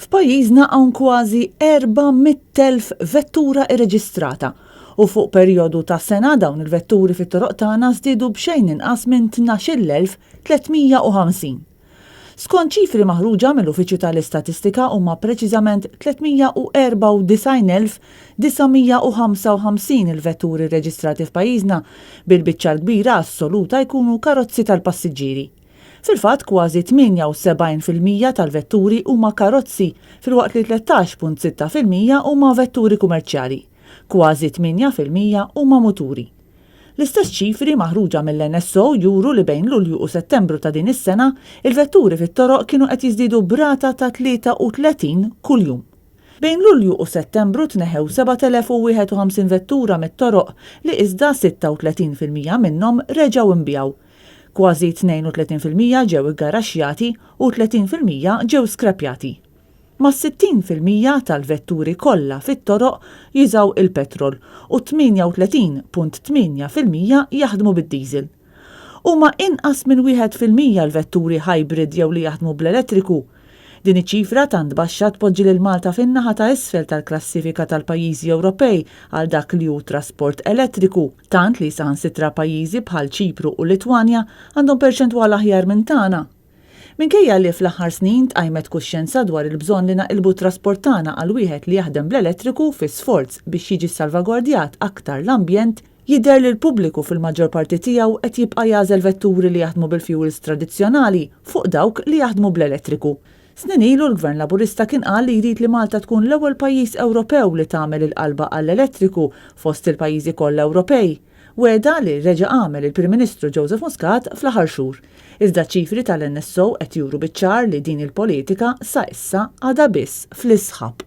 F'pajjiżna hawn kważi 400,000 vettura irreġistrata u fuq perjodu ta' sena dawn il-vetturi fit-toroq tagħna żdiedu b'xejn inqas minn 12,350. Skont ċifri maħruġa mill-Uffiċċju tal-Istatistika huma preċiżament 394,955 il-vetturi rreġistrati f'pajjiżna bil-biċċa l-kbira assoluta jkunu karozzi tal-passiġġieri. Fil-fatt kważi 78% tal-vetturi huma karozzi filwaqt li 13.6% huma vetturi kummerċjali, kważi 8% huma muturi. L-istess ċifri maħruġa mill-NSO juru li bejn Lulju u Settembru ta' din is-sena il-vetturi fit-toroq kienu qed jiżdiedu brata ta' 33 kuljum. Bejn Lulju u Settembru tneħew 7,051 vettura mit-toroq li iżda 36% minnhom reġgħu inbjaw. Kważi 32% ġew igaraxxjati u 30% ġew skrapjati. Ma' 60% tal-vetturi kollha fit-toroq jużaw il-petrol u 38.8% jaħdmu bid-diesel. Huma inqas minn 1% l-vetturi hybrid jew li jaħdmu bl-elettriku. Din iċ-ċifra tant baxxa tpoġġi lil Malta fin-naħa ta' isfel tal-klassifika tal-pajjiżi Ewropej għal dak li hu trasport elettriku, tant li saħansitra pajjiżi bħal Ċipru u Litwanja għandhom perċentwal aħjar minn tagħna. Minkejja li fl-aħħar snin tqajmet kuxjenza dwar il-bżonn li naqilbu trasport tagħna għal wieħed li jaħdem bl-elettriku fi sforz biex jiġi salvagwardjat aktar l-ambjent, jidher li l-pubbliku fil-maġġor parti tiegħu qed jibqa' jażel vetturi li jaħdmu bil-fuels tradizzjonali fuq dawk li jaħdmu bl-elettriku. Snin ilu l-Gvern Laburista kien qal li jrid li Malta tkun l-ewwel pajjiż Ewropew li tagħmel il-qalba għall-elettriku fost il-pajjiżi kollha Ewropej. Weda li reġa' għamel il-Prim Ministru Joseph Muscat fl-aħħar xhur. Iżda ċifri tal-NSO qed juru biċ-ċar li din il-politika sa issa għadha biss fl-isħab.